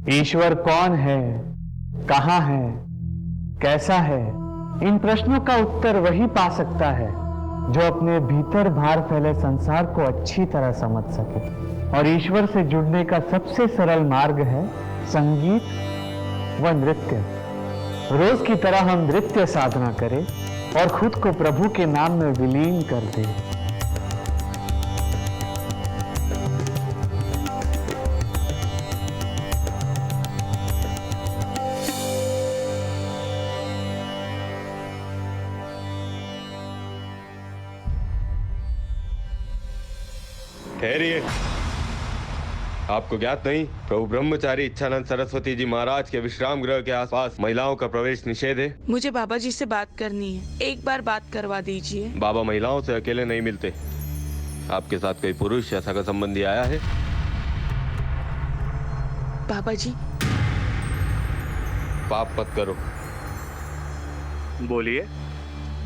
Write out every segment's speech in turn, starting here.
ईश्वर कौन है, कहाँ है, कैसा है, इन प्रश्नों का उत्तर वही पा सकता है जो अपने भीतर बाहर फैले संसार को अच्छी तरह समझ सके। और ईश्वर से जुड़ने का सबसे सरल मार्ग है संगीत व नृत्य। रोज की तरह हम नृत्य साधना करें और खुद को प्रभु के नाम में विलीन कर दें। ठहरिए। आपको ज्ञात नहीं, प्रभु ब्रह्मचारी इच्छानंद सरस्वती जी महाराज के विश्राम गृह के आसपास महिलाओं का प्रवेश निषेध है। मुझे बाबा जी से बात करनी है, एक बार बात करवा दीजिए। बाबा महिलाओं से अकेले नहीं मिलते। आपके साथ कोई पुरुष या सगा संबंधी आया है? बाबा जी। पाप मत करो। बोलिए,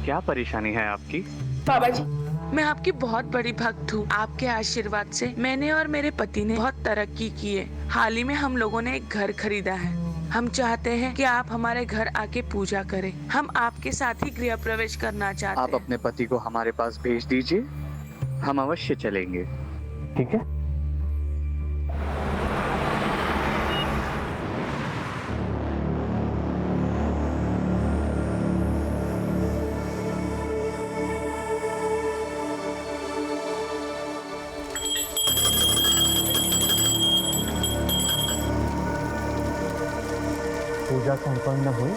क्या परेशानी है आपकी? बाबा जी, मैं आपकी बहुत बड़ी भक्त हूँ। आपके आशीर्वाद से मैंने और मेरे पति ने बहुत तरक्की की है। हाल ही में हम लोगों ने एक घर खरीदा है। हम चाहते हैं कि आप हमारे घर आके पूजा करें। हम आपके साथ ही गृह प्रवेश करना चाहते हैं। आप अपने पति को हमारे पास भेज दीजिए, हम अवश्य चलेंगे। ठीक है? पूजा संपन्न हुई।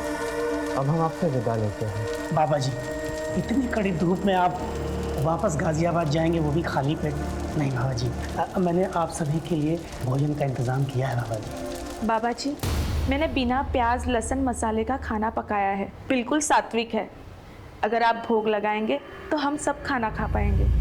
अब हम आपसे विदा लेते हैं। बाबा जी, इतनी कड़ी धूप में आप वापस गाजियाबाद जाएंगे, वो भी खाली पेट? नहीं बाबा जी, मैंने आप सभी के लिए भोजन का इंतज़ाम किया है बाबा जी। बाबा जी, मैंने बिना प्याज लहसुन मसाले का खाना पकाया है, बिल्कुल सात्विक है। अगर आप भोग लगाएंगे तो हम सब खाना खा पाएंगे।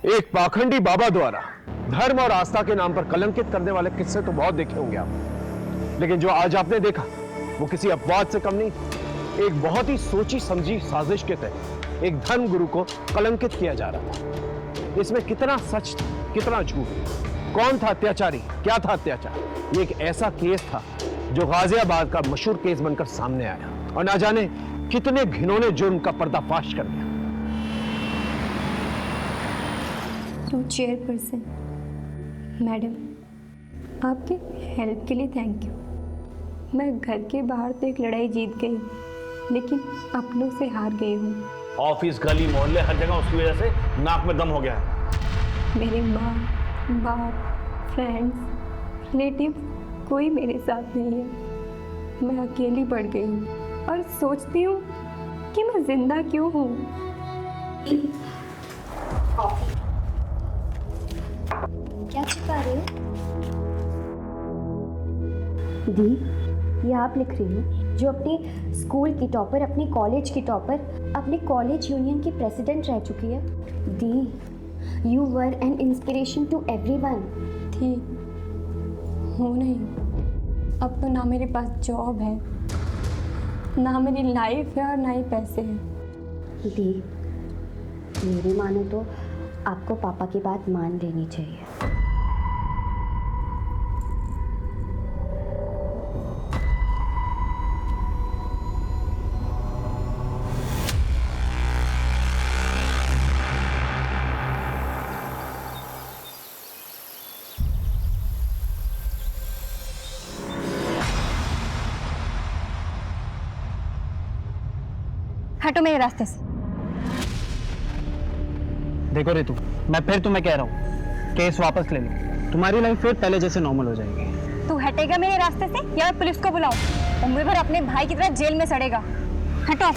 एक पाखंडी बाबा द्वारा धर्म और आस्था के नाम पर कलंकित करने वाले किस्से तो बहुत देखे होंगे आप, लेकिन जो आज आपने देखा वो किसी अपवाद से कम नहीं। एक बहुत ही सोची समझी साजिश के तहत एक धर्म गुरु को कलंकित किया जा रहा था। इसमें कितना सच था, कितना झूठ, कौन था अत्याचारी, क्या था अत्याचार, ये एक ऐसा केस था जो गाजियाबाद का मशहूर केस बनकर सामने आया और ना जाने कितने घिनौने जुर्म का पर्दाफाश कर दिया। टू चेयरपर्सन मैडम, आपके हेल्प के लिए थैंक यू। मैं घर के बाहर तो एक लड़ाई जीत गई, लेकिन अपनों से हार गई हूँ। ऑफिस, गली, मोहल्ले, हर जगह उसकी वजह से नाक में दम हो गया है। मेरे माँ बाप, फ्रेंड्स, रिलेटिव कोई मेरे साथ नहीं है। मैं अकेली पड़ गई हूँ और सोचती हूँ कि मैं जिंदा क्यों हूँ। क्या छुपा रहे हो? दी, ये आप लिख रही हो जो अपने स्कूल की टॉपर, अपने कॉलेज की टॉपर, अपने कॉलेज यूनियन की प्रेसिडेंट रह चुकी है। दी, you were an inspiration to everyone. थी, हूँ नहीं। अब तो ना मेरे पास जॉब है, ना मेरी लाइफ है और ना ही पैसे हैं। दी, मेरी मानो तो आपको पापा की बात मान लेनी चाहिए। हटो मेरे रास्ते से। देखो रितु, मैं फिर तुम्हें कह रहा हूँ, केस वापस ले लो, तुम्हारी लाइफ फिर पहले जैसे नॉर्मल हो जाएगी। तू हटेगा मेरे रास्ते से या मैं पुलिस को बुलाऊं? उम्र भर अपने भाई की तरह जेल में सड़ेगा। हटो।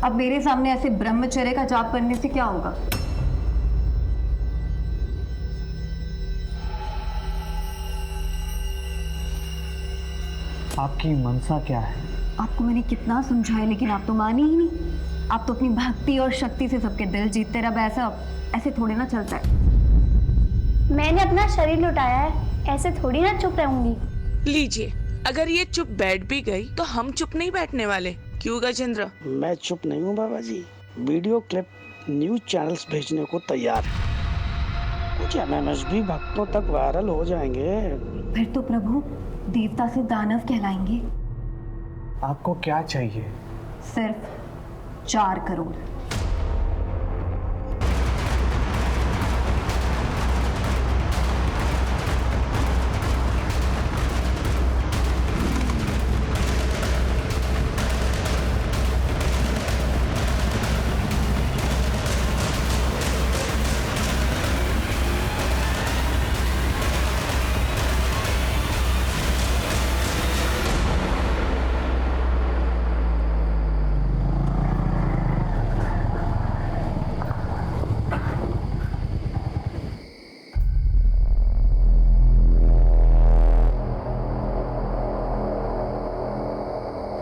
अब मेरे सामने ऐसे ब्रह्मचर्य का जाप करने से क्या होगा? आपकी मनसा क्या है? आपको मैंने कितना समझाया लेकिन आप तो माने ही नहीं। आप तो अपनी भक्ति और शक्ति से सबके दिल जीतते रहे। ऐसे थोड़ी ना चलता है। मैंने अपना शरीर लुटाया है, ऐसे थोड़ी ना चुप रहूंगी। लीजिए, अगर ये चुप बैठ भी गई तो हम चुप नहीं बैठने वाले। क्यों गजेंद्र? मैं चुप नहीं हूँ बाबा जी, वीडियो क्लिप न्यूज चैनल्स भेजने को तैयार है। कुछ एमएमएस भी भक्तों तक वायरल हो जाएंगे। फिर तो प्रभु देवता से दानव कहलाएंगे। आपको क्या चाहिए? सिर्फ 4 करोड़।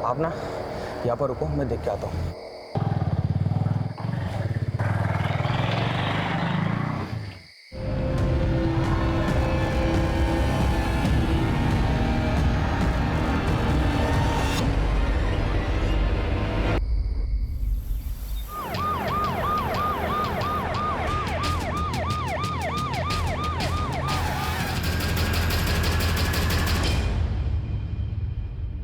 आप ना यहाँ पर रुको, मैं देख के आता हूँ।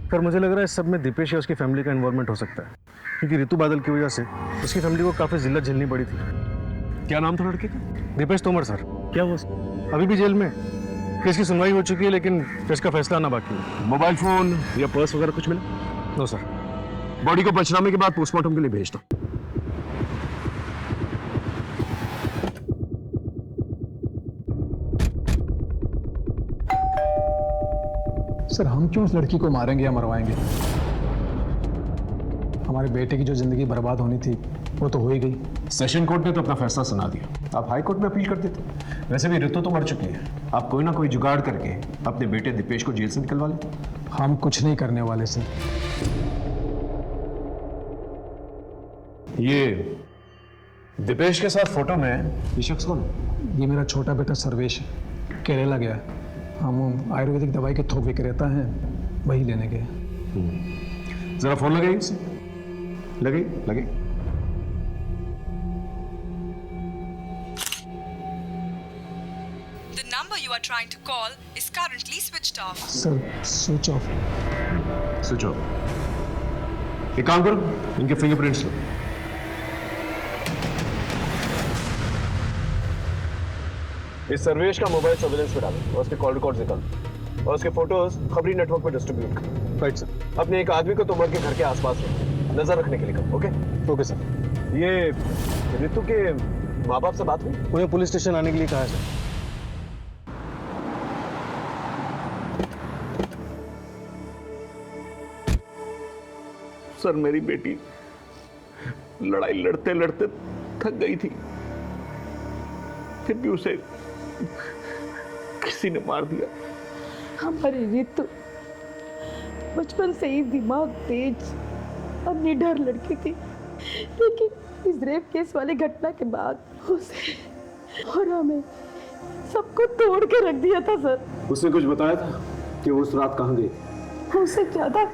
पर मुझे लग रहा है इस सब में दीपेश या उसकी फैमिली का इन्वॉल्वमेंट हो सकता है, क्योंकि ऋतु बादल की वजह से उसकी फैमिली को काफी जिल्लत झेलनी पड़ी थी। क्या नाम था लड़के का? दीपेश तोमर सर। क्या हुआ? अभी भी जेल में। केस की सुनवाई हो चुकी है लेकिन केस का फैसला आना बाकी है। मोबाइल फोन या पर्स वगैरह कुछ मिला? No sir. बॉडी को पंचनामे के बाद पोस्टमार्टम के लिए भेज दो। सर हम क्यों उस लड़की को मारेंगे या मरवाएंगे? हमारे बेटे की जो जिंदगी बर्बाद होनी थी वो तो हो ही गई। सेशन कोर्ट ने तो अपना फैसला सुना दिया, आप हाई कोर्ट में अपील कर देते। वैसे भी ऋतु तो मर चुकी है, आप कोई ना कोई जुगाड़ करके अपने बेटे दीपेश को जेल से निकलवा लेते। हम कुछ नहीं करने वाले सर। ये दीपेश के साथ फोटो में ये शख्स कौन है? ये मेरा छोटा बेटा सर्वेश है, केरला गया है। हम आयुर्वेदिक दवाई के थोक विक्रेता रहता है, वही लेने गए। जरा फोन लगाइए उसे। लगे लगे। The number you are trying to call is currently switched off. Sir switch off. Switch off. एक काम करो, इनके फिंगरप्रिंट्स लो। इस सर्वेश का मोबाइल सर्विलेंस पे डालो और उसके कॉल रिकॉर्ड निकालो और उसके फोटोज खबरी नेटवर्क पे डिस्ट्रीब्यूट करो। Right sir. अपने एक आदमी को तुमर के घर के आसपास नजर रखने के लिए करो। Okay okay sir. ये ऋतु के माँ बाप से बात हुई? उन्हें पुलिस स्टेशन आने के लिए कहा है सर। सर मेरी बेटी लड़ाई लड़ते लड़ते थक गई थी, फिर भी उसे किसी ने मार दिया। हमारी ऋतु बचपन से ही दिमाग तेज और निडर लड़की थी, लेकिन इस रेप केस वाली घटना के बाद उसे और हमें सबको तोड़ के रख दिया था सर। उसने कुछ बताया था कि वो उस रात कहाँ गई? उससे ज्यादा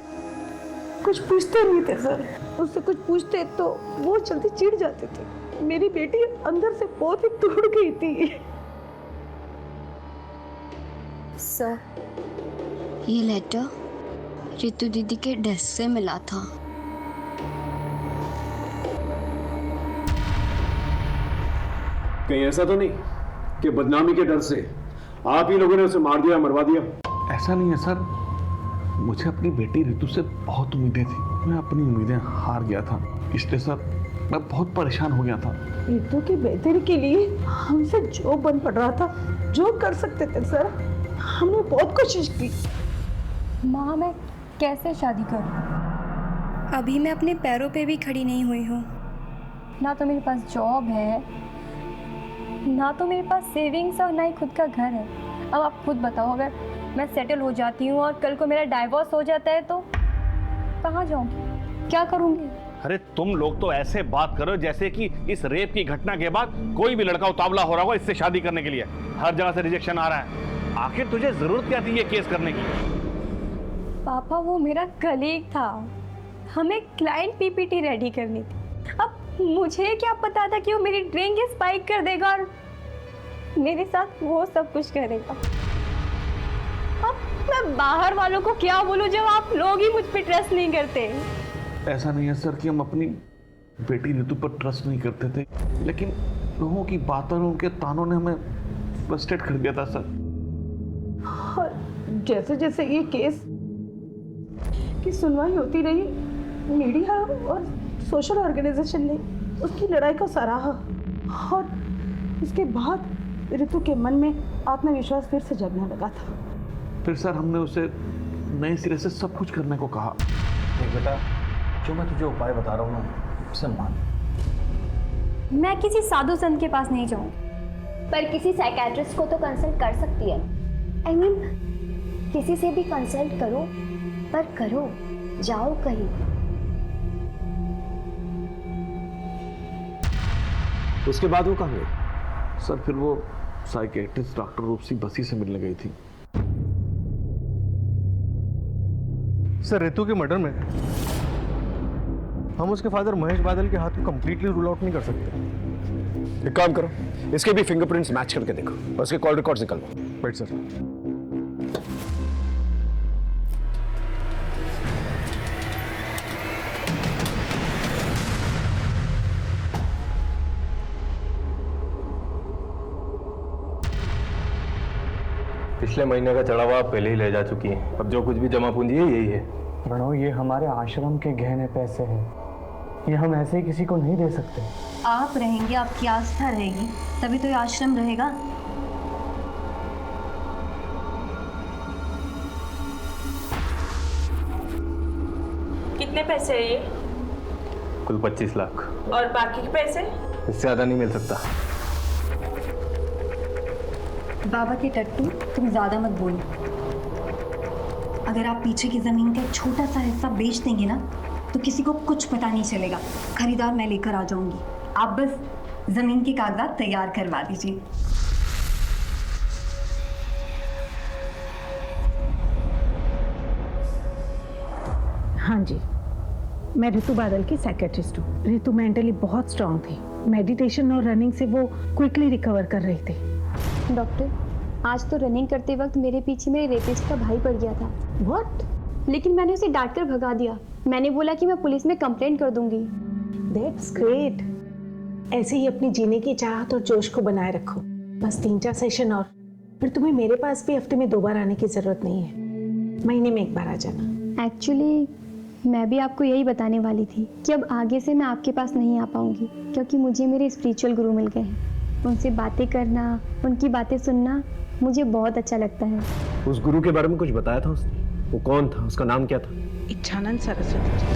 कुछ पूछते नहीं थे सर। उससे कुछ पूछते तो वो जल्दी चिढ़ जाते थे। मेरी बेटी अंदर से बहुत ही टूट गई थी। सर, ये लेटर ऋतु दीदी के डेस्क से मिला था। कहीं ऐसा तो नहीं कि बदनामी के डर से आप ही लोगों ने उसे मार दिया, मरवा दिया? ऐसा नहीं है सर, मुझे अपनी बेटी रितु से बहुत उम्मीदें थी। मैं अपनी उम्मीदें हार गया था, इसलिए सर मैं बहुत परेशान हो गया था। रितु की बेहतरी के लिए हमसे जो बन पड़ रहा था, जो कर सकते थे सर, हमने बहुत कोशिश की। माँ, मैं कैसे शादी करूँ? अभी मैं अपने पैरों पे भी खड़ी नहीं हुई हूँ। ना तो मेरे पास जॉब है, ना तो मेरे पास सेविंग्स और ना ही खुद का घर है। अब आप खुद बताओ, अगर मैं सेटल हो जाती हूँ और कल को मेरा डाइवोर्स हो जाता है तो कहाँ जाऊँगी, क्या करूँगी? अरे तुम लोग तो ऐसे बात करो जैसे कि इस रेप की घटना के बाद कोई भी लड़का उतावला हो रहा होगा इससे शादी करने के लिए। हर जगह से रिजेक्शन आ रहा है। आखिर तुझे जरूरत क्या थी ये केस करने की? पापा, वो मेरा कलीग था, हमें क्लाइंट पीपीटी रेडी करनी थी। अब मुझे क्या पता था कि वो मेरी ड्रिंक स्पाइक कर देगा और मेरे साथ वो सब कुछ करेगा। अब मैं बाहर वालों को क्या बोलूं जब आप लोग ही मुझ पे ट्रस्ट नहीं करते? ऐसा नहीं है सर कि हम अपनी बेटी रितु पर ट्रस्ट नहीं करते थे, लेकिन लोगों की बातों और उनके तानों ने हमें फ्रस्ट्रेट कर दिया था सर। और जैसे जैसे ये केस की सुनवाई होती रही, मीडिया और सोशल ऑर्गेनाइजेशन ने उसकी लड़ाई को सराहा और इसके बाद रितु के मन में आत्मविश्वास फिर से जगने लगा था। फिर सर हमने उसे नए सिरे से सब कुछ करने को कहा। देख बेटा, जो मैं तुझे उपाय बता रहा हूँ ना, उसे मान। मैं किसी साधु संत के पास नहीं जाऊँ, पर किसी साइकेट्रिस्ट को तो कंसल्ट कर सकती है। I mean, किसी से भी कंसल्ट करो, पर करो, जाओ कहीं। उसके बाद वो कहाँ गई? सर फिर वो साइकेट्रिस्ट डॉक्टर रूपसी बसी से मिलने गई थी। सर रितु के मर्डर में हम उसके फादर महेश बादल के हाथ को कंप्लीटली रूल आउट नहीं कर सकते। एक काम करो, इसके भी फिंगरप्रिंट्स मैच करके देखो और उसके कॉल रिकॉर्ड्स निकालो। Right sir. पिछले महीने का चढ़ावा आप पहले ही ले जा चुकी हैं। अब जो कुछ भी जमा पूंजी है यही है। प्रणव, ये हमारे आश्रम के गहने पैसे हैं, ये हम ऐसे ही किसी को नहीं दे सकते। आप रहेंगे, आपकी आस्था रहेगी, तभी तो ये आश्रम रहेगा। कितने पैसे है ये? कुल 25 लाख। और बाकी के पैसे? इससे ज्यादा नहीं मिल सकता। बाबा के टट्टू, तुम ज्यादा मत बोलो। अगर आप पीछे की जमीन का एक छोटा सा हिस्सा बेच देंगे ना, तो किसी को कुछ पता नहीं चलेगा। खरीदार मैं लेकर आ जाऊंगी, आप बस जमीन के कागजात तैयार करवा दीजिए। हाँ जी, मैं रितु बादल की साइकेट्रिस्ट हूँ। रितु मेंटली बहुत स्ट्रांग थी, मेडिटेशन और रनिंग से वो क्विकली रिकवर कर रही थी। डॉक्टर, आज तो रनिंग करते वक्त मेरे पीछे मेरे रेपिस्ट का भाई पड़ गया था। व्हाट? लेकिन मैंने उसे डांट कर भगा दिया। मैंने बोला कि मैं पुलिस में कंप्लेंट कर दूंगी। That's great. ऐसे ही अपनी जीने की चाहत और जोश को बनाए रखो। बस 3-4 सेशन और फिर तुम्हें मेरे पास भी हफ्ते में 2 बार आने की जरूरत नहीं है, महीने में 1 बार आ जाना। एक्चुअली मैं भी आपको यही बताने वाली थी कि अब आगे से मैं आपके पास नहीं आ पाऊंगी, क्योंकि मुझे मेरे स्पिरिचुअल गुरु मिल गए हैं। उनसे बातें करना, उनकी बातें सुनना मुझे बहुत अच्छा लगता है। उस गुरु के बारे में कुछ बताया था उसने? वो कौन था, उसका नाम क्या था? Ichchhanand Saraswati ji.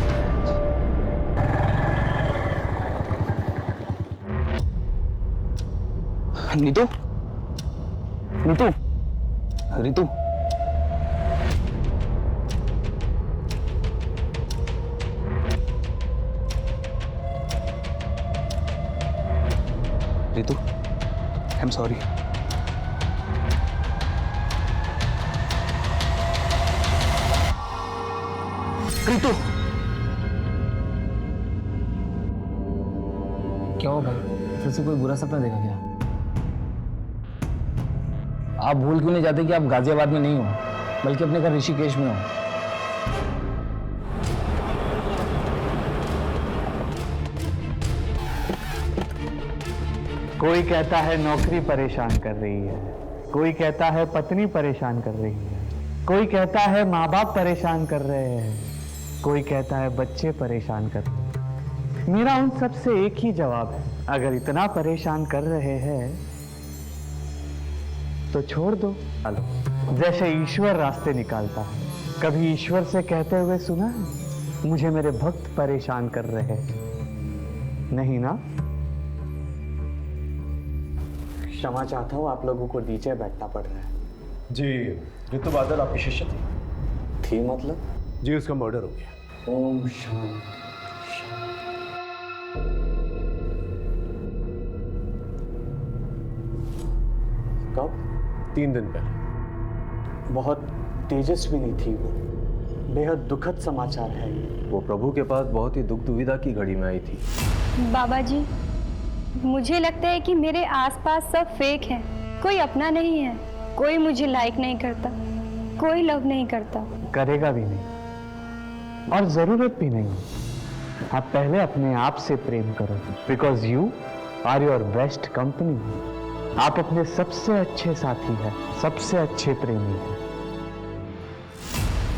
Neetu, Neetu, Ritu, Ritu, I am sorry. Ritu, क्या हो भाई, फिर से कोई बुरा सपना देखा क्या? आप भूल क्यों नहीं जाते कि आप गाजियाबाद में नहीं हो, बल्कि अपने घर ऋषिकेश में हो? कोई कहता है नौकरी परेशान कर रही है, कोई कहता है पत्नी परेशान कर रही है, कोई कहता है माँ बाप परेशान कर रहे हैं, कोई कहता है बच्चे परेशान कर रहे हैं। मेरा उन सब से एक ही जवाब है, अगर इतना परेशान कर रहे हैं तो छोड़ दो। जैसे ईश्वर रास्ते निकालता है, कभी ईश्वर से कहते हुए सुना है मुझे मेरे भक्त परेशान कर रहे हैं? नहीं ना? क्षमा चाहता हूँ, आप लोगों को नीचे बैठना पड़ रहा है। जी, ऋतु बादल आपकी शिष्य थी मतलब? जी, उसका मर्डर हो गया। ओम शांति। कब? 3 दिन पहले। बहुत तेजस्विनी थी वो, बेहद दुखद समाचार है। वो प्रभु के पास बहुत ही दुख दुविधा की घड़ी में आई थी। बाबा जी, मुझे लगता है कि मेरे आसपास सब फेक है, कोई अपना नहीं है, कोई मुझे लाइक नहीं करता, कोई लव नहीं करता, करेगा भी नहीं और जरूरत भी नहीं। आप पहले अपने आप से प्रेम करो, because you are your best company. आप अपने सबसे अच्छे साथी हैं, सबसे अच्छे प्रेमी हैं।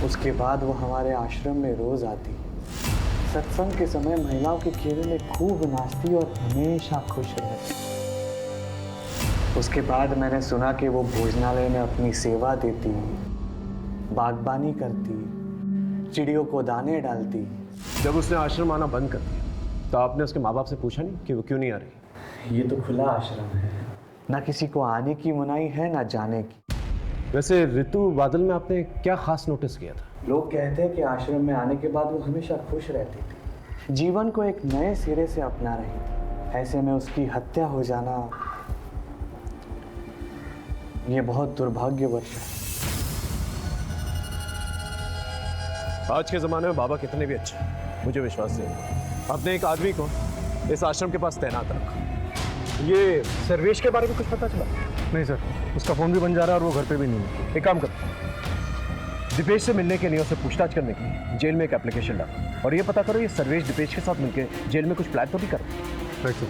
उसके बाद वो हमारे आश्रम में रोज आती, सत्संग के समय महिलाओं के घेरे में खूब नाचती और हमेशा खुश रहती। उसके बाद मैंने सुना कि वो भोजनालय में अपनी सेवा देती, बागबानी करती, चिड़ियों को दाने डालती। जब उसने आश्रम आना बंद कर दिया तो आपने उसके माँ बाप से पूछा नहीं कि वो क्यों नहीं आ रही? ये तो खुला आश्रम है, ना किसी को आने की मनाही है ना जाने की। वैसे ऋतु बादल में आपने क्या खास नोटिस किया था? लोग कहते हैं कि आश्रम में आने के बाद वो हमेशा खुश रहती थी, जीवन को एक नए सिरे से अपना रही थी। ऐसे में उसकी हत्या हो जाना ये बहुत दुर्भाग्यवश है। आज के ज़माने में बाबा कितने भी अच्छे, मुझे विश्वास नहीं। आपने एक आदमी को इस आश्रम के पास तैनात रखा। ये सर्वेश के बारे में कुछ पता चला? नहीं सर, उसका फ़ोन भी बन जा रहा है और वो घर पे भी नहीं है। एक काम करो, दीपेश से मिलने के लिए, उससे पूछताछ करने के लिए जेल में एक एप्लीकेशन डालो और ये पता करो ये सर्वेश दीपेश के साथ मिलकर जेल में कुछ प्लान तो भी कर। Right sir.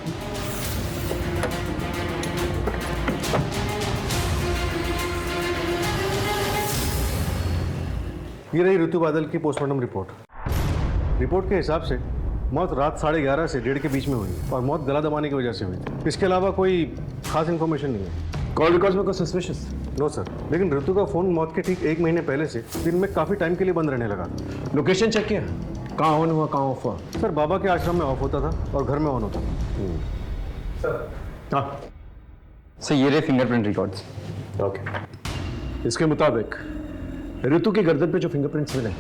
ये रही ऋतु बादल की पोस्टमार्टम रिपोर्ट। रिपोर्ट के हिसाब से मौत रात 11:30 से 1:30 के बीच में हुई और मौत गला दबाने की वजह से हुई थी। इसके अलावा कोई खास इन्फॉर्मेशन नहीं है। कॉल रिकॉर्ड्स में कोई सस्पिशियस? नो सर, लेकिन ऋतु का फ़ोन मौत के ठीक 1 महीने पहले से दिन में काफ़ी टाइम के लिए बंद रहने लगा। लोकेशन चेक किया? कहाँ ऑन हुआ, कहाँ ऑफ हुआ? सर, बाबा के आश्रम में ऑफ होता था और घर में ऑन होता था। सर, हाँ सर, ये रहे फिंगरप्रिंट रिकॉर्ड्स। ओके, इसके मुताबिक ऋतु की गर्दन पे जो फिंगरप्रिंट्स मिले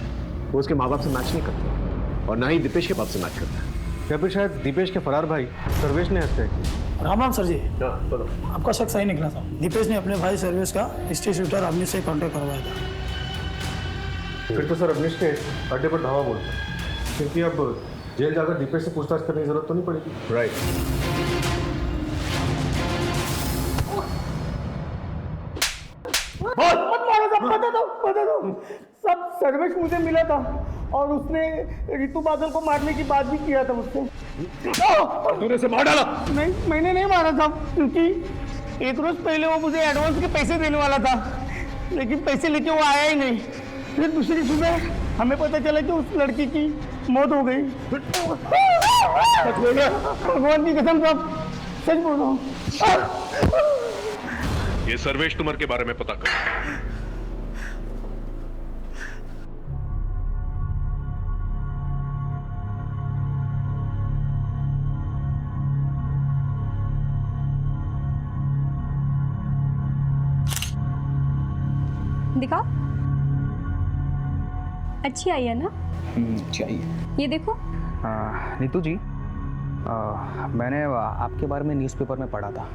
वो उसके माँ बाप से मैच नहीं करते और ना ही दीपेश के बाप से मैच करता है। या फिर शायद दीपेश के फरार भाई सर्वेश ने हत्या की। राम राम सर जी। बोलो। आपका शक सही निकला था। दीपेश ने अपने भाई सर्वेश का स्टेट शूटर अवनीश से कॉन्टेक्ट करवाया था। फिर तो सर अवनीश के अड्डे पर धावा बोलता है, क्योंकि अब जेल जाकर दीपेश से पूछताछ करने की जरूरत तो नहीं पड़ेगी। राइट। बता दो सब सर्वेश मुझे मिला था और उसने ऋतु बादल को मारने की बात भी किया था मुझसे। तूने उसे मार डाला? नहीं, मैंने नहीं मारा था, क्योंकि एक रोज पहले वो मुझे एडवांस के पैसे देने वाला था, लेकिन पैसे लेके वो आया ही नहीं। फिर दूसरी सुबह हमें पता चला कि उस लड़की की मौत हो गई। सच बोल रहा? भगवान की कसम साहब, सच बोल रहा हूँ। ये सर्वेश तुमर के बारे में पता कर। दिखाओ, अच्छी आई है ना? चाहिए। ये देखो। नीतू जी, मैंने आपके बारे में न्यूज़पेपर में पढ़ा था।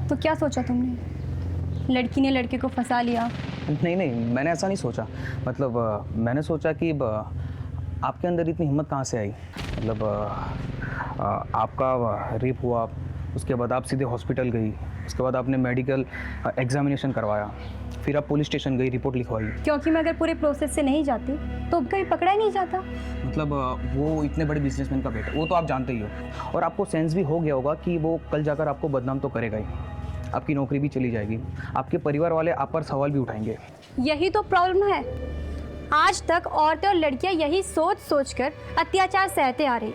तो क्या सोचा तुमने? लड़की ने लड़के को फंसा लिया? नहीं, मैंने ऐसा नहीं सोचा। मतलब मैंने सोचा कि आपके अंदर इतनी हिम्मत कहाँ से आई? मतलब आपका रेप हुआ, उसके बाद आप सीधे हॉस्पिटल गई, उसके बाद आपने मेडिकल एग्जामिनेशन करवाया, फिर आप पुलिस स्टेशन गई, रिपोर्ट लिखवाई। क्योंकि मैं अगर पूरे प्रोसेस से नहीं जाती तो कहीं पकड़ा ही नहीं जाता। मतलब वो इतने बड़े बिजनेसमैन का बेटा, वो तो आप जानते ही हो। और आपको सेंस भी हो गया होगा कि वो कल जाकर आपको बदनाम तो करेगा ही, आपकी नौकरी भी चली जाएगी, आपके परिवार वाले आप पर सवाल भी उठाएंगे। यही तो प्रॉब्लम है। आज तक औरतें और लड़कियां यही सोच सोच कर अत्याचार सहते आ रही,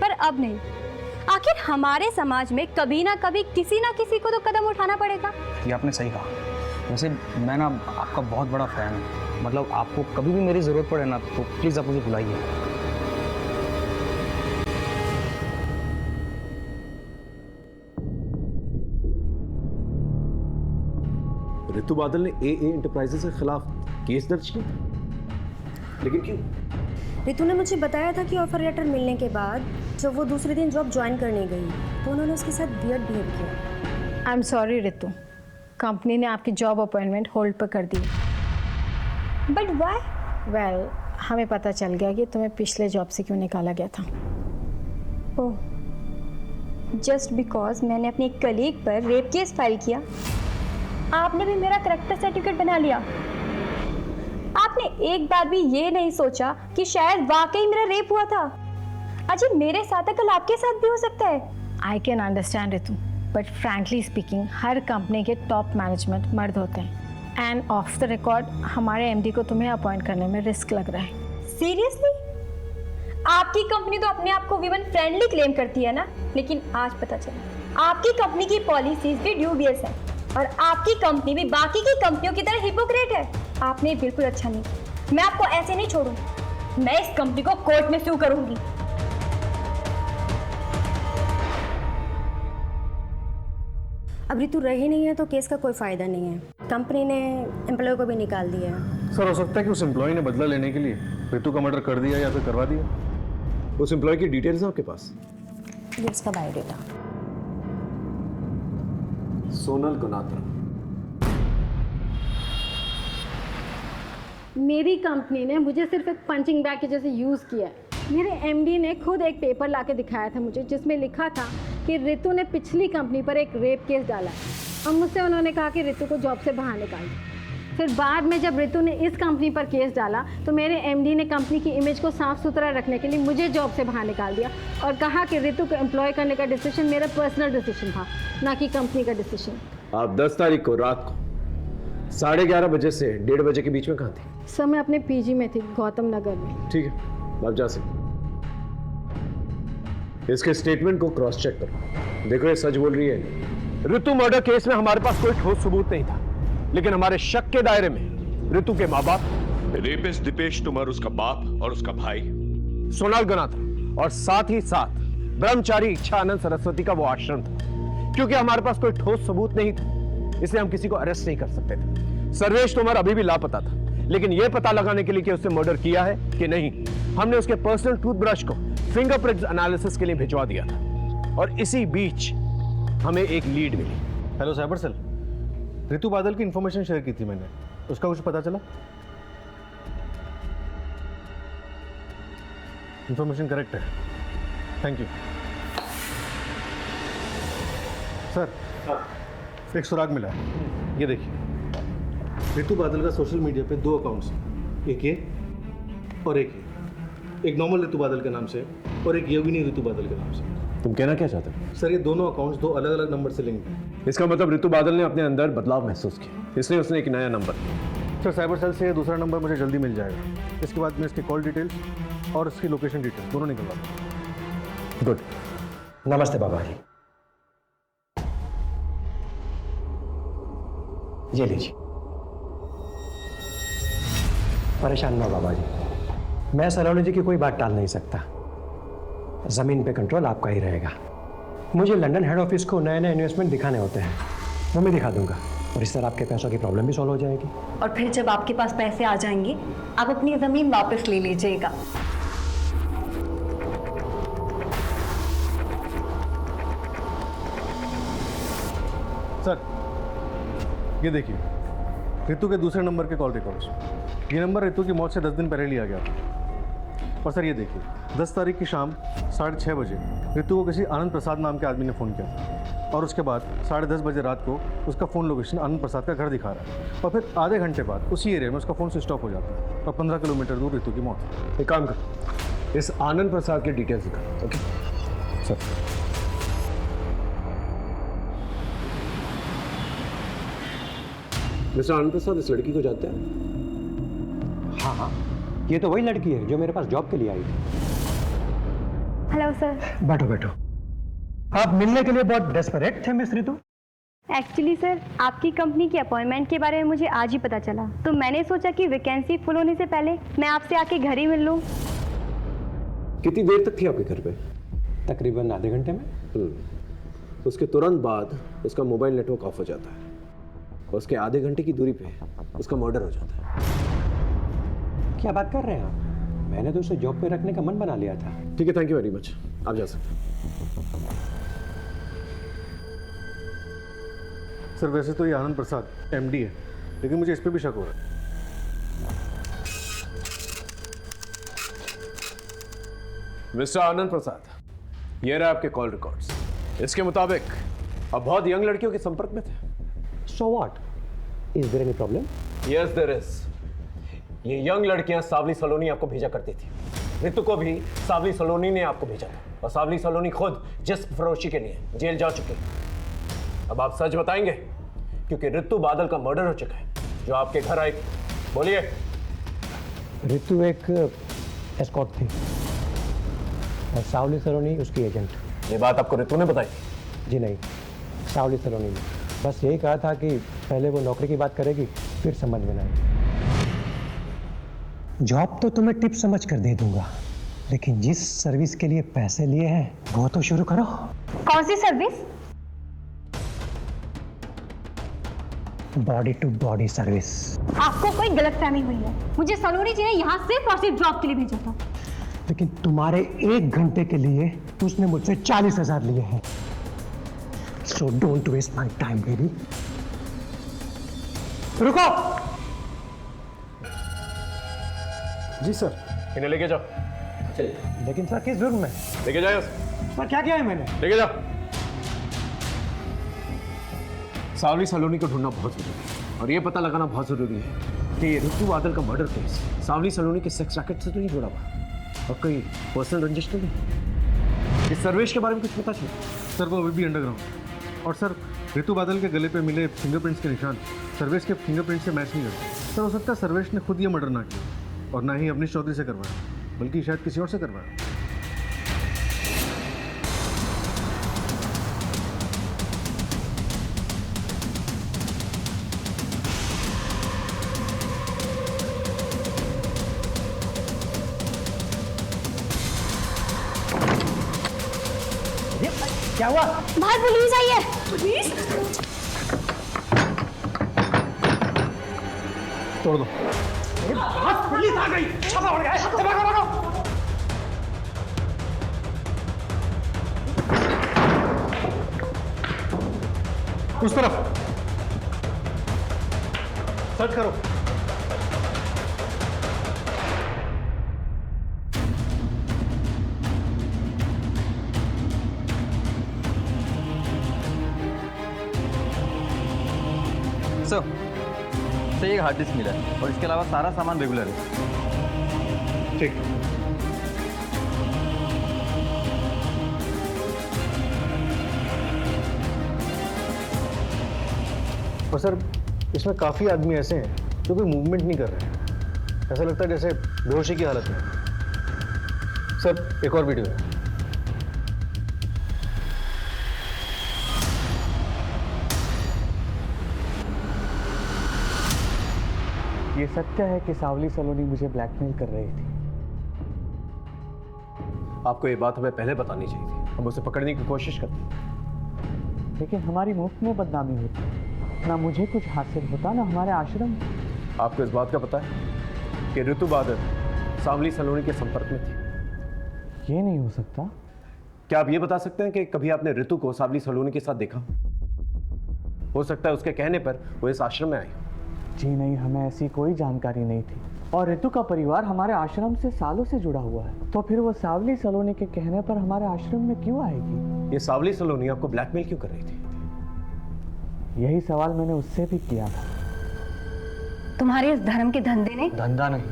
पर अब नहीं। आखिर हमारे समाज में कभी ना कभी किसी ना किसी को तो कदम उठाना पड़ेगा। ये आपने सही कहा। वैसे मैं ना आपका बहुत बड़ा फ़ैन हूँ, मतलब आपको कभी भी मेरी ज़रूरत पड़े ना तो प्लीज़ आप मुझे बुलाइए। ऋतु बादल ने AA एंटरप्राइजेस के खिलाफ केस दर्ज किया, लेकिन क्यों? रितु ने मुझे बताया था कि ऑफर लेटर मिलने के बाद जब वो दूसरे दिन जॉब ज्वाइन करने गई तो उन्होंने उसके साथ वियर्ड बिहेव किया। आई एम सॉरी रितु, कंपनी ने आपकी जॉब अपॉइंटमेंट होल्ड पर कर दी। But why? वेल, हमें पता चल गया कि तुम्हें पिछले जॉब से क्यों निकाला गया था। ओह, जस्ट बिकॉज मैंने अपने एक कलीग पर रेप केस फाइल किया, आपने भी मेरा करेक्टर सर्टिफिकेट बना लिया। आपने एक बार भी ये नहीं सोचा कि शायद वाकई मेरा रेप हुआ था। अजी मेरे साथ है, कल आपके साथ भी हो सकता है। I can understand Ritu, but frankly speaking her company के टॉप मैनेजमेंट मर्द होते हैं। एंड ऑफ द रिकॉर्ड हमारे MD को तुम्हें अपॉइंट करने में रिस्क लग रहा है। सीरियसली? आपकी कंपनी तो अपने आप को वीमेन फ्रेंडली क्लेम करती है ना, लेकिन आज पता चला आपकी कंपनी की पॉलिसीज भी ड्यूबियस है और आपकी कंपनी भी बाकी की कंपनियों की तरह हिपोक्रेट है। आपने बिल्कुल अच्छा नहीं, मैं आपको ऐसे नहीं छोड़ूंगी, मैं इस कंपनी को कोर्ट में सू करूंगी। अब रितु रही नहीं है तो केस का कोई फायदा नहीं है। कंपनी ने एम्प्लॉय को भी निकाल दिया है। सर, हो सकता है कि उस एम्प्लॉय ने बदला लेने के लिए रितु का मर्डर कर दिया या फिर करवा दिया। उस एम्प्लॉय की डिटेल्स हैं आपके पास? ये उसका बायोडेटा। सोनल गुनात्रा। मेरी कंपनी ने मुझे सिर्फ एक पंचिंग बैग के जैसे यूज़ किया है। मेरे MD ने खुद एक पेपर लाके दिखाया था मुझे, जिसमें लिखा था कि रितु ने पिछली कंपनी पर एक रेप केस डाला है और मुझसे उन्होंने कहा कि रितु को जॉब से बाहर निकाल दो। फिर बाद में जब रितु ने इस कंपनी पर केस डाला तो मेरे MD ने कंपनी की इमेज को साफ सुथरा रखने के लिए मुझे जॉब से बाहर निकाल दिया और कहा कि रितु को एम्प्लॉय करने का डिसीजन मेरा पर्सनल डिसीजन था, ना कि कंपनी का डिसीजन। आप 10 तारीख को रात को 11:30 बजे से 1:30 बजे के बीच में कहाँ थी? सर, मैं अपने PG में थी, गौतम नगर में। ठीक है, आप जा सकते। इसके स्टेटमेंट को क्रॉस चेक करो, देखो ये सच बोल रही है। ऋतु मर्डर केस में हमारे पास कोई ठोस सबूत नहीं था, लेकिन हमारे शक के दायरे में ऋतु के माँ बाप, रेपिस्ट दीपेश तुमर उसका बाप और उसका भाई सोनाल गुनात्रा, और साथ ही साथ ब्रह्मचारी इच्छानंद सरस्वती का वो आश्रम था। क्योंकि हमारे पास कोई ठोस सबूत नहीं था, इसलिए हम किसी को अरेस्ट नहीं कर सकते थे। सर्वेश तोमर अभी भी लापता था, लेकिन यह पता लगाने के लिए कि उसने मर्डर किया है कि नहीं, हमने उसके पर्सनल टूथब्रश को फिंगरप्रिंट्स एनालिसिस के लिए भिजवा दिया था। और इसी बीच हमें एक लीड मिली। हेलो साइबर सेल, रितु बादल की इंफॉर्मेशन शेयर की थी मैंने, उसका कुछ पता चला? इंफॉर्मेशन करेक्ट है, थैंक यू सर। एक सुराग मिला है, ये देखिए। रितु बादल का सोशल मीडिया पे 2 अकाउंट्स हैं, एक ये और एक ये। एक नॉर्मल रितु बादल के नाम से और एक योगिनी रितु बादल के नाम से। तुम कहना क्या चाहते हो? सर, ये दोनों अकाउंट्स 2 अलग अलग नंबर से लिंक हैं। इसका मतलब ऋतु बादल ने अपने अंदर बदलाव महसूस किया, इसलिए उसने एक नया नंबर। सर, साइबर सेल से दूसरा नंबर मुझे जल्दी मिल जाएगा। इसके बाद मैं इसके कॉल डिटेल्स और इसकी लोकेशन डिटेल्स दोनों निकलवा दूँ। गुड। नमस्ते बाबा जी। ये लीजिए। परेशान ना बाबा जी, मैं सलोनी जी की कोई बात टाल नहीं सकता। जमीन पे कंट्रोल आपका ही रहेगा। मुझे लंदन हेड ऑफिस को नए नए इन्वेस्टमेंट दिखाने होते हैं, वो मैं दिखा दूंगा और इस तरह आपके पैसों की प्रॉब्लम भी सॉल्व हो जाएगी। और फिर जब आपके पास पैसे आ जाएंगे आप अपनी जमीन वापस ले लीजिएगा। सर, ये देखिए रितु के दूसरे नंबर के कॉल रिकॉर्ड्स। ये नंबर रितु की मौत से 10 दिन पहले लिया गया था। और सर, ये देखिए 10 तारीख की शाम 6:30 बजे ऋतु को किसी आनंद प्रसाद नाम के आदमी ने फ़ोन किया था और उसके बाद 10:30 बजे रात को उसका फ़ोन लोकेशन आनंद प्रसाद का घर दिखा रहा है और फिर आधे घंटे बाद उसी एरिया में उसका फ़ोन स्विच ऑफ हो जाता है और 15 किलोमीटर दूर ऋतु की मौत। एक काम कर, इस आनंद प्रसाद की डिटेल्स दिखा। Okay sir. मिस्टर आनंद प्रसाद इस लड़की को जानते हैं? हाँ हाँ, ये तो वही लड़की है जो मेरे पास जॉब के लिए आई थी। Hello sir. बैठो बैठो। आप मिलने के लिए बहुत डेस्परेट थे मिस ऋतु? एक्चुअली सर, आपकी कंपनी की अपॉइंटमेंट के बारे में मुझे आज ही पता चला, तो मैंने सोचा कि वैकेंसी फुल होने से पहले मैं आपसे आके घर ही मिल लूं। कितनी देर तक थी आपके घर पे? तकरीबन आधे घंटे में। उसके तुरंत बाद उसका मोबाइल नेटवर्क ऑफ हो जाता है और उसके आधे घंटे की दूरी पे उसका मर्डर हो जाता है। क्या बात कर रहे हैं आप? मैंने तो उसे जॉब पे रखने का मन बना लिया था। ठीक है, थैंक यू वेरी मच, आप जा सकते हैं। सर वैसे तो ये आनंद प्रसाद MD है, लेकिन मुझे इस पर भी शक हो रहा है। मिस्टर आनंद प्रसाद, ये रहे आपके कॉल रिकॉर्ड्स। इसके मुताबिक आप बहुत यंग लड़कियों के संपर्क में थे। So what? Is there any problem? Yes, there is. ये यंग लड़कियां सावली सलोनी आपको भेजा करती थी। ऋतु को भी सावली सलोनी ने आपको भेजा था और सावली सलोनी खुद जिस्म फरोशी के लिए जेल जा चुके हैं। अब आप सच बताएंगे, क्योंकि ऋतु बादल का मर्डर हो चुका है जो आपके घर आई। बोलिए। ऋतु एक एस्कॉर्ट थी और सावली सलोनी उसकी एजेंट। ये बात आपको ऋतु ने बताई? जी नहीं, सावली सलोनी ने बस यही कहा था कि पहले वो नौकरी की बात करेगी, फिर समझ में आएगी। जॉब तो तुम्हें टिप समझ कर दे दूंगा, लेकिन जिस सर्विस के लिए पैसे लिए हैं वो तो शुरू करो। कौन सी service? Body to body service. आपको कोई गलतफहमी हुई है। मुझे सलोनी जी ने यहाँ सिर्फ और सिर्फ जॉब के लिए भेजा था। लेकिन तुम्हारे 1 घंटे के लिए उसने मुझसे 40,000 लिए हैं। So don't waste my time, baby. रुको। जी सर। इन्हें लेके जाओ। चलिए। लेकिन सर किस जुर्म में? लेके जाओ। सर क्या किया है मैंने? लेके जाओ। सावली सलोनी को ढूंढना बहुत जरूरी है और ये पता लगाना बहुत जरूरी है कि ये ऋतु बादल का मर्डर केस सावली सलोनी के सेक्स रैकेट से तो नहीं जुड़ा हुआ और कोई पर्सनल रंजिश तो नहीं। इस सर्वेश के बारे में कुछ पता चला? सर वो अभी भी अंडरग्राउंड। और सर ऋतु बादल के गले पे मिले फिंगरप्रिंट्स के निशान सर्वेश के फिंगरप्रिंट से मैच नहीं करते। सर हो सकता है सर्वेश ने खुद ये मर्डर ना किया और ना ही अवनीश चौधरी से करवाया, बल्कि शायद किसी और से करवाया। क्या हुआ? बाहर पुलिस आई है। पुलिस? तोड़ दो। पुलिस आ गई। छापा पड़ गया। भागो। उस तरफ सर्च करो। सर एक हार्ड डिस्क मिला है और इसके अलावा सारा सामान रेगुलर है। ठीक। और सर इसमें काफ़ी आदमी ऐसे हैं जो कोई मूवमेंट नहीं कर रहे हैं, ऐसा लगता है जैसे बेहोशी की हालत में। सर एक और वीडियो है। ये सत्य है कि सावली सलोनी मुझे ब्लैकमेल कर रही थी। आपको ये बात हमें पहले बतानी चाहिए थी, हम उसे पकड़ने की कोशिश करते। लेकिन हमारी मुफ्त में बदनामी होती, ना मुझे कुछ हासिल होता ना हमारे आश्रम। आपको इस बात का पता है कि ऋतु बादल सावली सलोनी के संपर्क में थी? ये नहीं हो सकता। क्या आप ये बता सकते हैं कि कभी आपने ऋतु को सावली सलोनी के साथ देखा? हो सकता है उसके कहने पर वो इस आश्रम में आई। जी नहीं, हमें ऐसी कोई जानकारी नहीं थी। और ऋतु का परिवार हमारे आश्रम से सालों से जुड़ा हुआ है, तो फिर वो सावली सलोनी के कहने पर हमारे आश्रम में क्यों आएगी? ये सावली सलोनी आपको ब्लैकमेल क्यों कर रही थी? यही सवाल मैंने उससे भी किया था। तुम्हारे इस धर्म के धंधे ने, धंधा नहीं,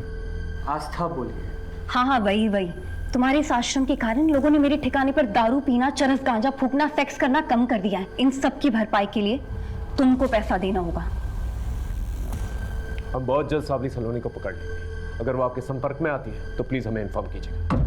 आस्था बोलिए। हाँ वही तुम्हारे इस आश्रम के कारण लोगों ने मेरे ठिकाने पर दारू पीना, चरस गांजा फूकना, सेक्स करना कम कर दिया है। इन सब की भरपाई के लिए तुमको पैसा देना होगा। हम बहुत जल्द सावली सलोनी को पकड़ लेंगे। अगर वो आपके संपर्क में आती है तो प्लीज हमें इन्फॉर्म कीजिएगा।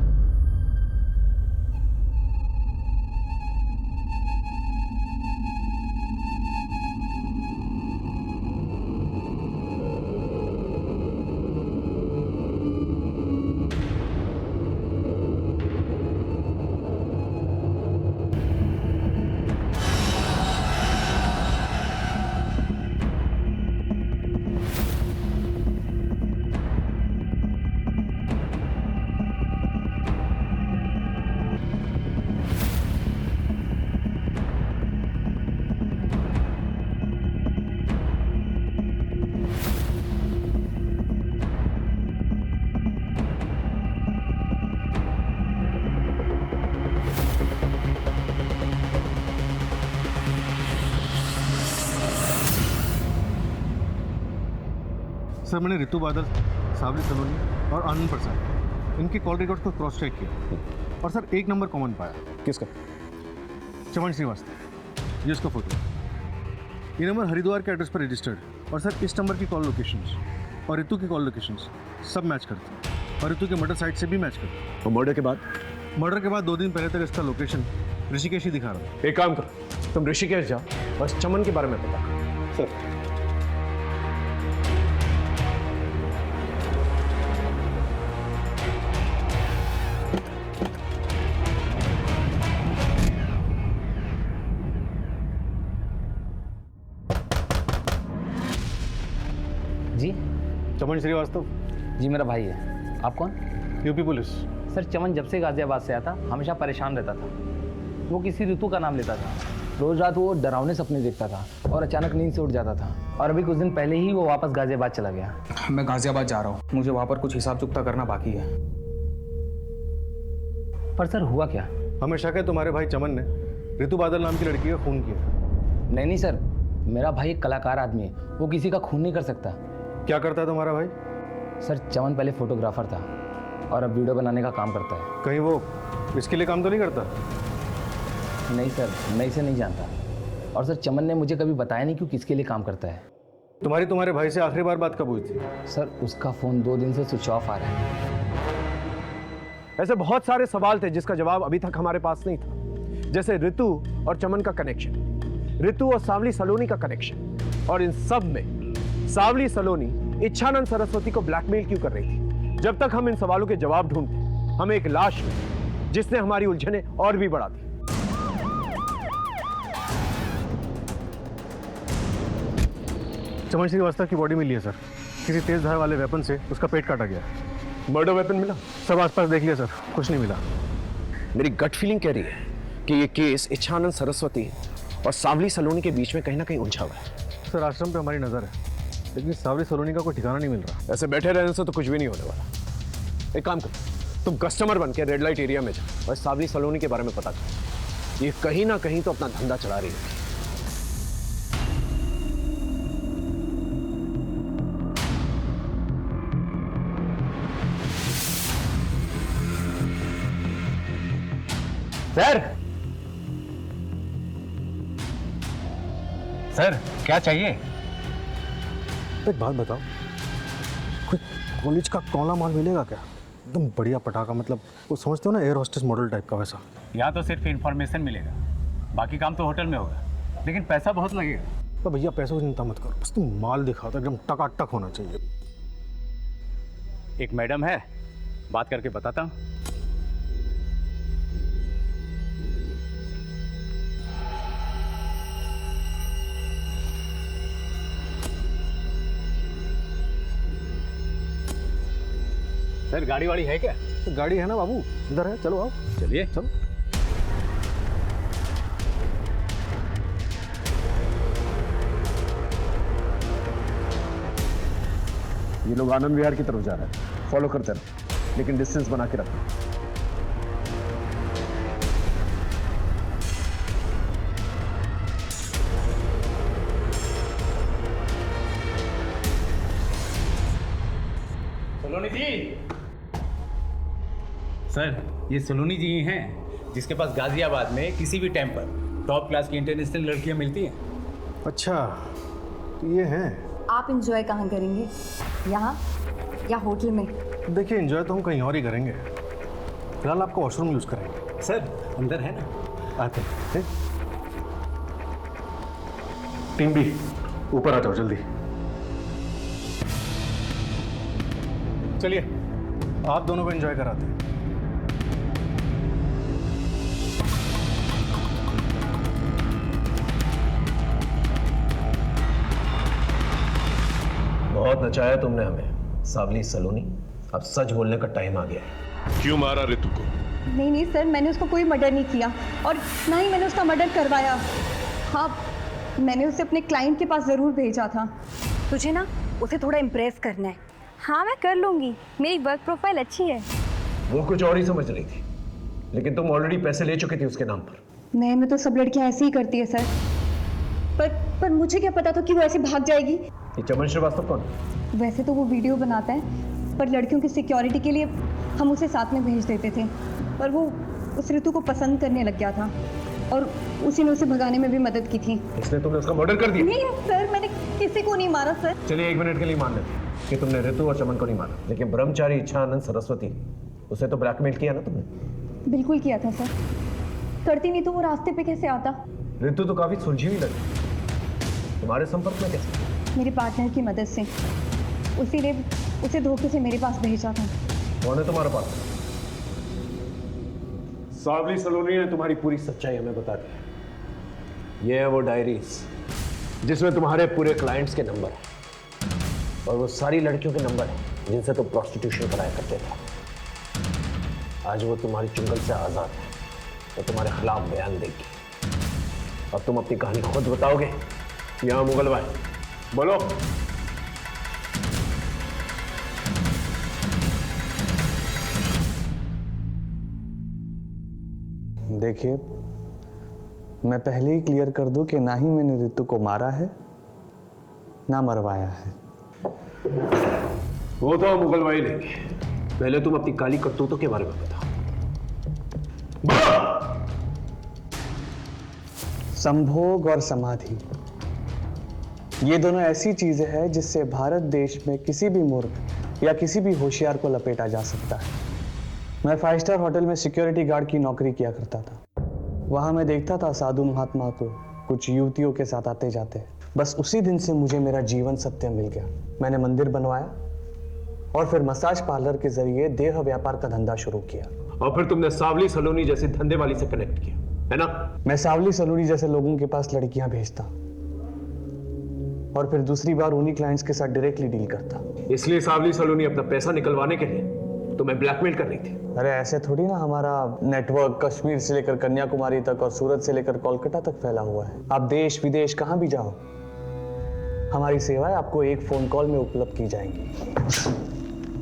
सर मैंने ऋतु बादल, सावली सलोनी और आनंद प्रसाद इनके कॉल रिकॉर्ड्स को क्रॉस चेक किया और सर एक नंबर कॉमन पाया। किसका? चमन श्रीवास्तव, ये उसका फोटो। ये नंबर हरिद्वार के एड्रेस पर रजिस्टर्ड और सर इस नंबर की कॉल लोकेशंस और ऋतु की कॉल लोकेशंस सब मैच करते हैं और ऋतु के मर्डर साइट से भी मैच करते हैं। और मर्डर के बाद? मर्डर के बाद 2 दिन पहले तक इसका लोकेशन ऋषिकेश ही दिखा रहा है। एक काम करो, तुम ऋषिकेश जाओ बस चमन के बारे में पता करो। सर जी चमन श्रीवास्तव जी मेरा भाई है। आप कौन? UP police. सर चमन जब से गाजियाबाद से आया था हमेशा परेशान रहता था। वो किसी ऋतु का नाम लेता था, रोज रात वो डरावने सपने देखता था और अचानक नींद से उठ जाता था। और अभी कुछ दिन पहले ही वो वापस गाजियाबाद चला गया। मैं गाजियाबाद जा रहा हूँ, मुझे वहाँ पर कुछ हिसाब चुकता करना बाकी है। पर सर हुआ क्या? हमें शक है तुम्हारे भाई चमन ने ऋतु बादल नाम की लड़की का खून किया। नहीं सर, मेरा भाई एक कलाकार आदमी है, वो किसी का खून नहीं कर सकता। क्या करता है तुम्हारा भाई? सर चमन पहले फोटोग्राफर था और अब वीडियो बनाने का काम करता है। कहीं वो इसके लिए काम तो नहीं करता? नहीं सर, मैं इसे नहीं जानता। और सर चमन ने मुझे कभी बताया नहीं कि किसके लिए काम करता है। तुम्हारे भाई से आखिरी बार बात कब हुई थी? सर उसका फ़ोन 2 दिन से स्विच ऑफ आ रहा है। ऐसे बहुत सारे सवाल थे जिसका जवाब अभी तक हमारे पास नहीं था, जैसे ऋतु और चमन का कनेक्शन, ऋतु और सावली सलोनी का कनेक्शन, और इन सब में सावली सलोनी इच्छानंद सरस्वती को ब्लैकमेल क्यों कर रही थी। जब तक हम इन सवालों के जवाब ढूंढते हमें एक लाश मिली जिसने हमारी उलझने और भी बढ़ा दी। चमन श्रीवास्तव की बॉडी मिली है सर, किसी तेज धार वाले वेपन से उसका पेट काटा गया। मर्डर वेपन मिला? सब आसपास देख लिया सर, कुछ नहीं मिला। मेरी गट फीलिंग कह रही है कि ये केस इच्छानंद सरस्वती और सावली सलोनी के बीच में कहीं ना कहीं उलझा हुआ है। सर आश्रम पे हमारी नजर है, लेकिन सावली सलोनी का कोई ठिकाना नहीं मिल रहा। ऐसे बैठे रहने से तो कुछ भी नहीं होने वाला। एक काम करो, तुम कस्टमर बन के रेड लाइट एरिया में जाओ और सावली सलोनी के बारे में पता करो। ये कहीं ना कहीं तो अपना धंधा चला रही है। सर क्या चाहिए? एक बात बताओ, कोई कॉलेज का कौला माल मिलेगा क्या? एकदम बढ़िया पटाखा, मतलब वो समझते हो ना, एयर होस्टेस मॉडल टाइप का वैसा। यहाँ तो सिर्फ इन्फॉर्मेशन मिलेगा, बाकी काम तो होटल में होगा, लेकिन पैसा बहुत लगेगा। तो भैया पैसों की चिंता मत करो, बस तुम माल दिखाओ तो एकदम टकाटक होना चाहिए। एक मैडम है, बात करके बताता हूँ। सर गाड़ी वाड़ी है क्या? तो गाड़ी है ना बाबू, इधर है, चलो आओ। चलिए चलो। ये लोग आनंद विहार की तरफ जा रहे हैं, फॉलो करते रहो, लेकिन डिस्टेंस बना के रखो। सलोनी जी। सर, ये सलोनी जी हैं जिसके पास गाजियाबाद में किसी भी टाइम पर टॉप क्लास की इंटरनेशनल लड़कियां मिलती हैं। अच्छा, तो ये हैं। आप इंजॉय कहाँ करेंगे, यहाँ या होटल में? देखिए, एंजॉय तो हम कहीं और ही करेंगे। फिलहाल आपका वॉशरूम यूज़ करेंगे। सर, अंदर है ना। आते हैं। टीम बी, ऊपर आ जाओ जल्दी। चलिए, आप दोनों को एंजॉय कराते हैं। बहुत नचाया तुमने हमें सावली सलोनी, अब सच बोलने का टाइम आ गया है। क्यों मारा ऋतु को? नहीं नहीं सर, मैंने उसको कोई मर्डर नहीं किया और ना ही मैंने उसका मर्डर करवाया। हाँ, मैंने उसे अपने क्लाइंट के पास ज़रूर भेजा था। तुझे ना उसे थोड़ा इम्प्रेस करना है। हाँ मैं कर लूँगी, मेरी वर्क प्रोफाइल अच्छी है। वो कुछ और ही समझ रही थी, लेकिन तुम ऑलरेडी पैसे ले चुकी थी उसके नाम पर। नए में तो सब लड़कियां ऐसे ही करती है सर, पर मुझे क्या पता था कि वो ऐसे भाग जाएगी। ये चमन श्रीवास्तव कौन? वैसे तो वो वीडियो बनाता है, पर लड़कियों की सिक्योरिटी के लिए हम उसे साथ में भेज देते थे, पर वो उस ऋतु को पसंद करने लग गया था और उसी ने उसे भगाने में भी मदद की थी। इसलिए तुमने उसका मर्डर कर दिया? नहीं सर, मैंने किसी को नहीं मारा सर। चलिए 1 मिनट के लिए मान लेते कि तुमने ऋतु और चमन को नहीं मारा, लेकिन ब्रह्मचारी इच्छानंद सरस्वती, उसे तो ब्लैकमेल किया ना तुमने? बिल्कुल किया था सर, करती नहीं तो वो रास्ते पे कैसे आता। ऋतु तो काफी सुलझी हुई लगी, तुम्हारे संपर्क में कैसे? मेरे पार्टनर की मदद से, उसी ने उसे धोखे से मेरे पास भेजा था। कौन है तुम्हारा पार्टनर? सावली सलोनी ने तुम्हारी पूरी सच्चाई हमें बता दी। ये है वो डायरीज जिसमें तुम्हारे पूरे क्लाइंट्स के नंबर है और वो सारी लड़कियों के नंबर है जिनसे तुम प्रोस्टिट्यूशन कराया करते थे। आज वो तुम्हारी चुंगल से आजाद है तो तुम्हारे खिलाफ बयान देगी। अब तुम अपनी कहानी खुद बताओगे या मुगल भाई? बोलो। देखिए, मैं पहले ही क्लियर कर दूं कि ना ही मैंने ऋतु को मारा है ना मरवाया है। वो तो मुगल भाई लेंगे, पहले तुम अपनी काली करतूतों के बारे में बताओ। संभोग और समाधि, ये दोनों ऐसी चीजें हैं जिससे भारत देश में किसी भी मूर्ख या किसी भी होशियार को लपेटा जा सकता है। मैं 5 स्टार होटल में सिक्योरिटी गार्ड की नौकरी किया करता था। वहां मैं देखता था साधु महात्मा को कुछ युवतियों के साथ आते जाते। बस उसी दिन से मुझे मेरा जीवन सत्य मिल गया। मैंने मंदिर बनवाया और फिर मसाज पार्लर के जरिए देह व्यापार का धंधा शुरू किया। और फिर तुमने सावली सलोनी जैसी धंधे वाली से कनेक्ट किया, है ना? मैं सावली सलोनी जैसे लोगों के पास लड़कियां भेजता और फिर दूसरी बार उन्हीं क्लाइंट्स के साथ डायरेक्टली डील करता। इसलिए सावली सलोनी अपना पैसा निकलवाने के लिए तुम्हें ब्लैकमेल कर रही थी? अरे ऐसे थोड़ी ना, हमारा नेटवर्क कश्मीर से लेकर कन्याकुमारी तक और सूरत से लेकर कोलकाता तक फैला हुआ है। आप देश विदेश कहां भी जाओ, हमारी सेवाएं आपको एक फोन कॉल में उपलब्ध की जाएंगी।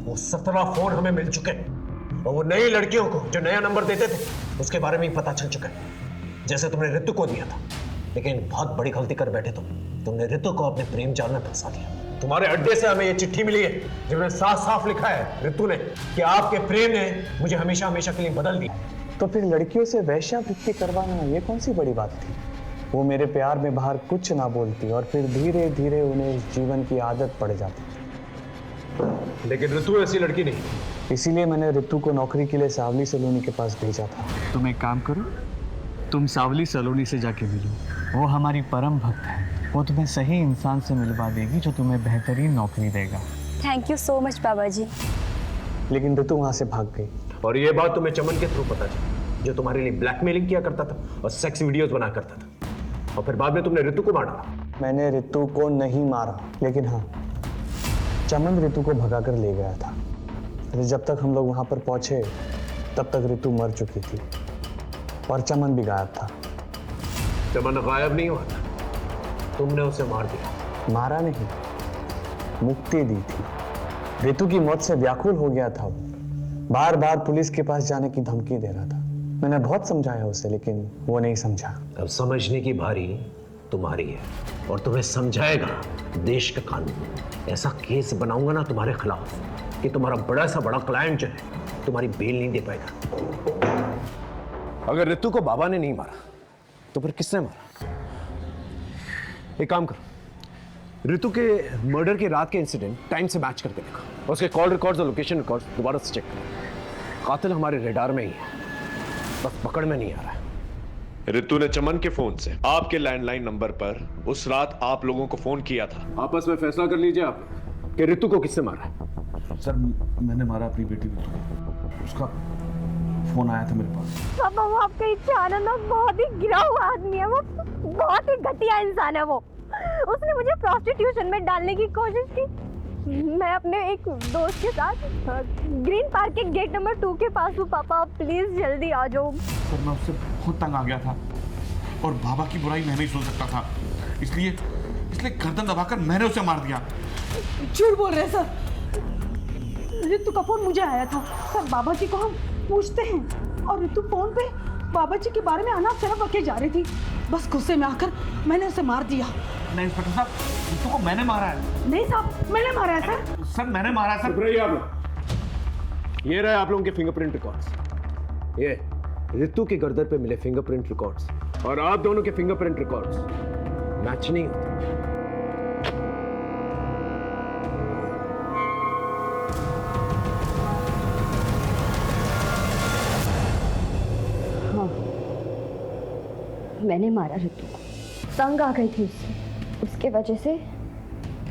वो 17 फोन हमें मिल चुके हैं और वो नई लड़कियों को जो नया नंबर देते थे उसके बारे में ही पता चल चुका है, जैसे तुमने ऋतु को दिया था। लेकिन बहुत बड़ी गलती कर बैठे तुमने ऋतु को अपने प्रेम जाल में फंसा दिया। तुम्हारे अड्डे से हमें ये चिट्ठी मिली है जिसमें साफ साफ लिखा है ऋतु ने कि आपके प्रेम ने मुझे हमेशा हमेशा के लिए बदल दिया। तो फिर लड़कियों से वेश्यावृत्ति करवाना ये कौन सी बड़ी बात थी? वो मेरे प्यार में बाहर कुछ ना बोलती और फिर धीरे धीरे उन्हें इस जीवन की आदत पड़ जाती। लेकिन ऋतु ऐसी लड़की नहीं, इसीलिए मैंने ऋतु को नौकरी के लिए सावली सलोनी के पास भेजा था। तुम एक काम करो, तुम सावली सलोनी से जाके मिलो, वो हमारी परम भक्त है। वो तुम्हें सही इंसान से मिलवा देगी जो तुम्हें बेहतरीन नौकरी देगा। थैंक यू सो मच बाबा जी। लेकिन ऋतु वहां से भाग गई। और ये बात तुम्हें चमन के थ्रू पता चली, जो तुम्हारे लिए ब्लैकमेलिंग किया करता था और सेक्स वीडियोस बना करता था। और फिर बाद में तुमने ऋतु को मारा। मैंने ऋतु को नहीं मारा, लेकिन हाँ, चमन ऋतु को भगा कर ले गया था। जब तक हम लोग वहां पर पहुंचे तब तक ऋतु मर चुकी थी और चमन भी गायब था। चमन गायब नहीं हुआ था, तुमने उसे मार दिया। मारा नहीं, मुक्ति दी थी। रितु की मौत से व्याकुल हो गया था। बार बार पुलिस के पास जाने की धमकी दे रहा था। मैंने बहुत समझाया उसे, लेकिन वो नहीं समझा। अब समझने की भारी तुम्हारी है और तुम्हें समझाएगा देश का कानून। ऐसा केस बनाऊंगा ना तुम्हारे खिलाफ कि तुम्हारा बड़ा सा बड़ा क्लाइंट जो है तुम्हारी बेल नहीं दे पाएगा। अगर रितु को बाबा ने नहीं मारा तो फिर किसने मारा? एक काम करो, रितु के मर्डर के रात के इंसिडेंट टाइम से मैच करके देखो। उसके कॉल रिकॉर्ड्स और लोकेशन रिकॉर्ड्स दोबारा से चेक करो। कातिल हमारे रेडार में ही है, बस पकड़ में नहीं आ रहा है। रितु ने चमन के फोन से आपके लैंडलाइन नंबर पर उस रात आप लोगों को फोन किया था। आपस में फैसला कर लीजिए आप कि रितु को किसने मारा है। सर मैंने मारा अपनी बेटी रितु को। उसका फोन आया था मेरे पास। पापा वो आपका इच्छा आनंद बहुत ही गिरा हुआ आदमी है। वो बहुत ही घटिया इंसान है। वो उसने मुझे प्रोस्टिट्यूशन में डालने की कोशिश की। मैं अपने एक दोस्त के साथ ग्रीन पार्क के गेट नंबर 2 के पास हूँ। पापा प्लीज जल्दी आ जाओ। सर मैं उससे बहुत तंग आ गया था और बाबा की बुराई मैं नहीं सुन सकता था, इसलिए गर्दन दबाकर मैंने उसे मार दिया। झूठ बोल रहे सर। रितु का फोन मुझे आया था सर। बाबा जी को हम पूछते हैं और रितु फोन पे बाबा जी के बारे में अनाप शनाप बके जा रही थी। बस गुस्से में आकर मैंने उसे मार दिया। नहीं इंस्पेक्टर साहब, रितु को मैंने मारा है। नहीं साहब, मैंने मारा है सर। सर मैंने मारा है सर। आप लोग, ये रहे आप लोगों के फिंगरप्रिंट रिकॉर्ड्स। ये रितु के गर्दन पे मिले फिंगरप्रिंट रिकॉर्ड्स और आप दोनों के फिंगरप्रिंट रिकॉर्ड्स मैच नहीं होते। हाँ, मैंने मारा रितु को। तंग आ गई थी उससे। उसके वजह से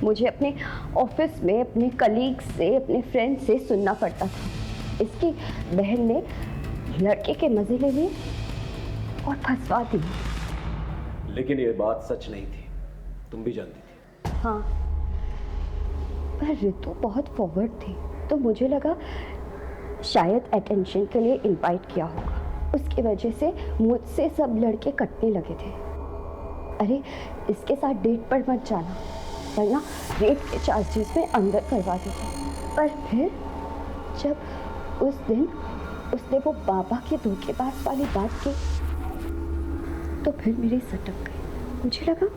मुझे अपने ऑफिस में अपने कलीग से, अपने फ्रेंड से सुनना पड़ता था। इसकी बहन ने लड़के के मजे ले लिए और फंसवा दी। लेकिन ये बात सच नहीं थी, तुम भी जानती थी। हाँ, पर रितु बहुत फॉरवर्ड थी तो मुझे लगा शायद अटेंशन के लिए इनवाइट किया होगा। उसकी वजह से मुझसे सब लड़के कटने लगे थे। अरे इसके साथ डेट पर मत जाना वरना रेप के चार्जेस में अंदर करवा देते। पर फिर जब उस दिन उसने वो बाबा के धोखेबाज वाली बात की तो फिर मेरी सटक गई। मुझे लगा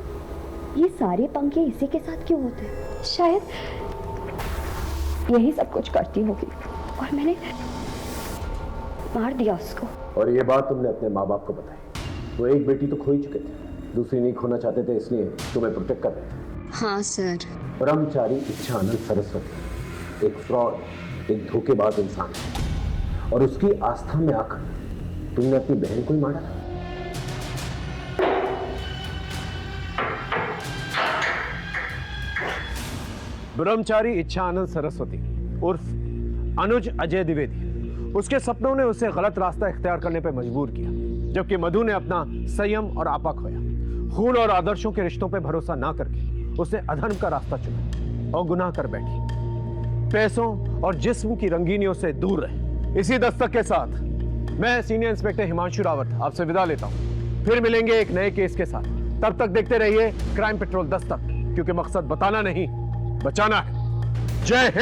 ये सारे पंखे इसी के साथ क्यों होते हैं? शायद यही सब कुछ करती होगी और मैंने मार दिया उसको। और ये बात तुमने अपने माँ बाप को बताई। वो एक बेटी तो खो ही चुके थे, दूसरी नहीं खोना चाहते थे, इसलिए तुम्हें प्रोटेक्ट कर रहे थे। हाँ सर। ब्रह्मचारी इच्छानंद सरस्वती एक फ्रॉड, एक धोखेबाज इंसान है और उसकी आस्था में आकर तुमने अपनी बहन को ही मारा। ब्रह्मचारी इच्छानंद सरस्वती उर्फ अनुज अजय द्विवेदी, उसके सपनों ने उसे गलत रास्ता इख्तियार करने पर मजबूर किया, जबकि मधु ने अपना संयम और आपा खोया। खून और आदर्शों के रिश्तों पर भरोसा ना करके उसने अधर्म का रास्ता चुना और गुनाह कर बैठी। पैसों और जिस्म की रंगीनियों से दूर रहे। इसी दस्तक के साथ मैं सीनियर इंस्पेक्टर हिमांशु रावत आपसे विदा लेता हूं। फिर मिलेंगे एक नए केस के साथ। तब तक देखते रहिए क्राइम पेट्रोल दस्तक, क्योंकि मकसद बताना नहीं बचाना है। जय हिंद।